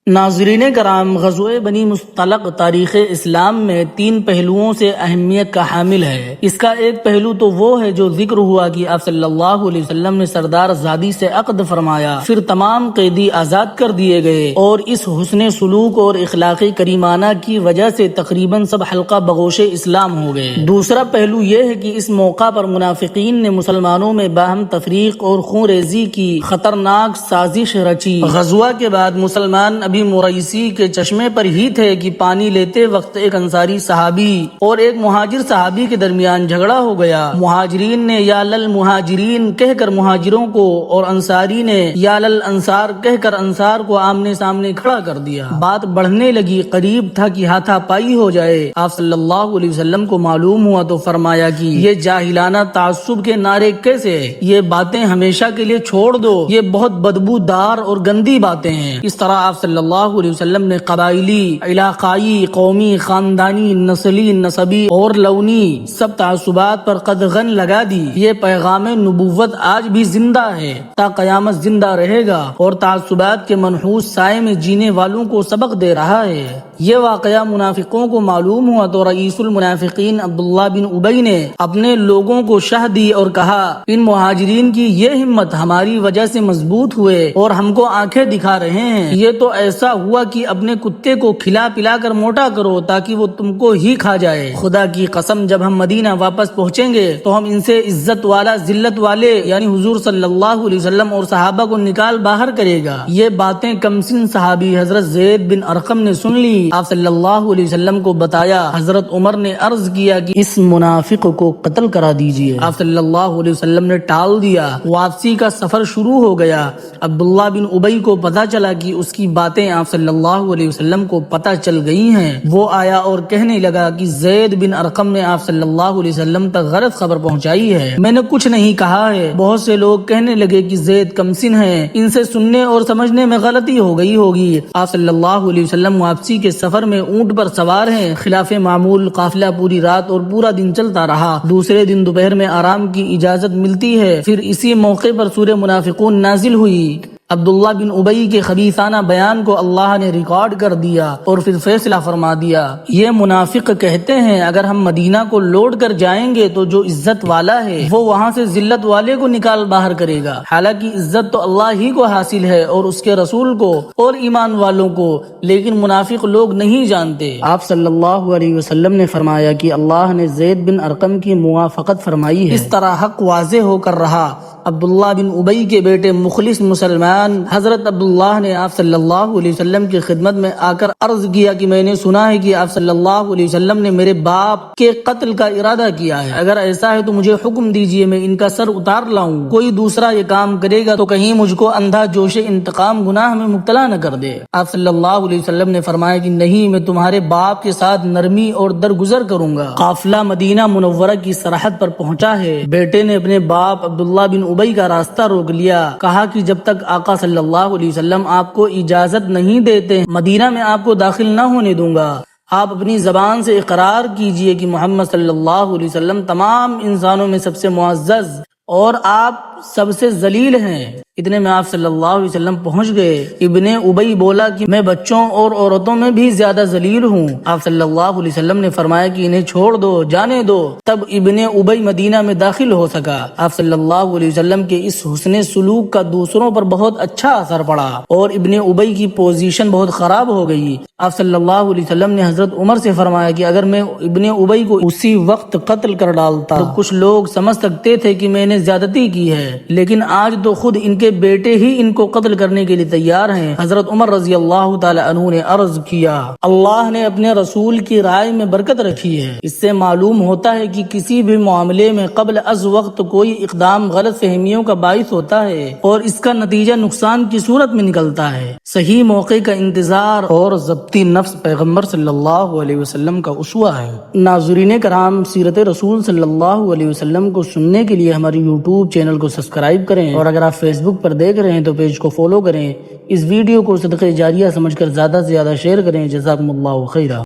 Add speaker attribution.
Speaker 1: ناظرین کرام، غزوہ بنی مصطلق تاریخ اسلام میں 3 پہلوؤں سے اہمیت کا حامل ہے۔ اس کا ایک پہلو تو وہ ہے جو ذکر ہوا کہ آپ صلی اللہ علیہ وسلم نے سردار زادی سے عقد فرمایا، پھر تمام قیدی آزاد کر دیے گئے، اور اس حسن سلوک اور اخلاقی کریمانہ کی وجہ سے تقریباً سب حلقہ بغوش اسلام ہو گئے۔ دوسرا پہلو یہ ہے کہ اس موقع پر منافقین نے مسلمانوں میں باہم تفریق اور خون ریزی کی خطرناک سازش رچی۔ غزوہ کے بعد مسلمان ابھی مریسی کے چشمے پر ہی تھے کہ پانی لیتے وقت ایک انصاری صحابی اور ایک مہاجر صحابی کے درمیان جھگڑا ہو گیا۔ مہاجرین نے یا للمہاجرین کہہ کر مہاجروں کو، اور انصاری نے یا للانصار کہہ کر انصار کو آمنے سامنے کھڑا کر دیا۔ بات بڑھنے لگی، قریب تھا کہ ہاتھا پائی ہو جائے۔ آپ صلی اللہ علیہ وسلم کو معلوم ہوا تو فرمایا کہ یہ جاہلانہ تعصب کے نعرے کیسے؟ یہ باتیں ہمیشہ کے لیے چھوڑ دو، یہ بہت بدبو دار اور گندی باتیں ہیں۔ اس طرح آپ صلی اللہ علیہ وسلم نے قبائلی، علاقائی، قومی، خاندانی، نسلی، نسبی اور لونی سب تعصبات پر قدغن لگا دی۔ یہ پیغام نبوت آج بھی زندہ ہے، تا قیامت زندہ رہے گا، اور تعصبات کے منحوس سائے میں جینے والوں کو سبق دے رہا ہے۔ یہ واقعہ منافقوں کو معلوم ہوا تو رئیس المنافقین عبداللہ بن ابی نے اپنے لوگوں کو شہ دی اور کہا، ان مہاجرین کی یہ ہمت ہماری وجہ سے مضبوط ہوئے اور ہم کو آنکھیں دکھا رہے ہیں۔ یہ تو ایسا ہوا کہ اپنے کتے کو کھلا پلا کر موٹا کرو تاکہ وہ تم کو ہی کھا جائے۔ خدا کی قسم جب ہم مدینہ واپس پہنچیں گے تو ہم ان سے عزت والا ذلت والے یعنی حضور صلی اللہ علیہ وسلم اور صحابہ کو نکال باہر کرے گا۔ یہ باتیں کمسن صحابی حضرت زید بن ارقم نے سن لی۔ آپ صلی اللہ علیہ وسلم کو بتایا۔ حضرت عمر نے عرض کیا کہ اس منافق کو قتل کرا دیجئے۔ آپ صلی اللہ علیہ وسلم نے ٹال دیا۔ واپسی کا سفر شروع ہو گیا۔ عبداللہ بن ابی کو پتا چلا کہ اس کی باتیں آپ صلی اللہ علیہ وسلم کو پتہ چل گئی ہیں۔ وہ آیا اور کہنے لگا کہ زید بن ارقم نے آپ صلی اللہ علیہ وسلم تک غلط خبر پہنچائی ہے، میں نے کچھ نہیں کہا ہے۔ بہت سے لوگ کہنے لگے کہ زید کمسن ہے، ان سے سننے اور سمجھنے میں غلطی ہو گئی ہوگی۔ آپ صلی اللہ علیہ وسلم واپسی کے سفر میں اونٹ پر سوار ہیں۔ خلاف معمول قافلہ پوری رات اور پورا دن چلتا رہا۔ دوسرے دن دوپہر میں آرام کی اجازت ملتی ہے۔ پھر اسی موقع پر سورہ منافقون نازل ہوئی۔ عبداللہ بن ابی کے خبیثانہ بیان کو اللہ نے ریکارڈ کر دیا اور پھر فیصلہ فرما دیا۔ یہ منافق کہتے ہیں اگر ہم مدینہ کو لوٹ کر جائیں گے تو جو عزت والا ہے وہ وہاں سے ذلت والے کو نکال باہر کرے گا، حالانکہ عزت تو اللہ ہی کو حاصل ہے اور اس کے رسول کو اور ایمان والوں کو، لیکن منافق لوگ نہیں جانتے۔ آپ صلی اللہ علیہ وسلم نے فرمایا کہ اللہ نے زید بن ارقم کی موافقت فرمائی ہے۔ اس طرح حق واضح ہو کر رہا۔ عبداللہ بن ابی کے بیٹے مخلص مسلمان حضرت عبداللہ نے آپ صلی اللہ علیہ وسلم کی خدمت میں آ کر عرض کیا کہ میں نے سنا ہے کہ آپ صلی اللہ علیہ وسلم نے میرے باپ کے قتل کا ارادہ کیا ہے، اگر ایسا ہے تو مجھے حکم دیجئے میں ان کا سر اتار لاؤں۔ کوئی دوسرا یہ کام کرے گا تو کہیں مجھ کو اندھا جوش انتقام گناہ میں مبتلا نہ کر دے۔ آپ صلی اللہ علیہ وسلم نے فرمایا کہ نہیں، میں تمہارے باپ کے ساتھ نرمی اور درگزر کروں گا۔ قافلہ مدینہ منورہ کی سرحد پر پہنچا ہے۔ بیٹے نے اپنے باپ عبداللہ بن ابی کا راستہ روک لیا، کہا کہ جب تک آقا صلی اللہ علیہ وسلم آپ کو اجازت نہیں دیتے مدینہ میں آپ کو داخل نہ ہونے دوں گا۔ آپ اپنی زبان سے اقرار کیجئے کہ محمد صلی اللہ علیہ وسلم تمام انسانوں میں سب سے معزز اور آپ سب سے ذلیل ہیں۔ اتنے میں آپ صلی اللہ علیہ وسلم پہنچ گئے۔ ابن ابی بولا کہ میں بچوں اور عورتوں میں بھی زیادہ ذلیل ہوں۔ آپ صلی اللہ علیہ وسلم نے فرمایا کہ انہیں چھوڑ دو، جانے دو۔ تب ابن ابی مدینہ میں داخل ہو سکا۔ آپ صلی اللہ علیہ وسلم کے اس حسن سلوک کا دوسروں پر بہت اچھا اثر پڑا اور ابن ابی کی پوزیشن بہت خراب ہو گئی۔ آپ صلی اللہ علیہ وسلم نے حضرت عمر سے فرمایا کہ اگر میں ابن ابی کو اسی وقت قتل کر ڈالتا تو کچھ لوگ سمجھ سکتے تھے کہ میں نے زیادتی کی ہے، لیکن آج تو خود ان کے بیٹے ہی ان کو قتل کرنے کے لیے تیار ہیں۔ حضرت عمر رضی اللہ تعالی عنہ نے عرض کیا، اللہ نے اپنے رسول کی رائے میں برکت رکھی ہے۔ اس سے معلوم ہوتا ہے کہ کسی بھی معاملے میں قبل از وقت کوئی اقدام غلط فہمیوں کا باعث ہوتا ہے اور اس کا نتیجہ نقصان کی صورت میں نکلتا ہے۔ صحیح موقع کا انتظار اور ضبطی نفس پیغمبر صلی اللہ علیہ وسلم کا اسوہ ہے۔ ناظرین کرام، سیرت رسول صلی اللہ علیہ وسلم کو سننے کے لیے ہماری یوٹیوب چینل کو سبسکرائب کریں، اور اگر آپ فیس بک پر دیکھ رہے ہیں تو پیج کو فالو کریں۔ اس ویڈیو کو صدقہ جاریہ سمجھ کر زیادہ سے زیادہ شیئر کریں۔ جزاکم اللہ خیرہ۔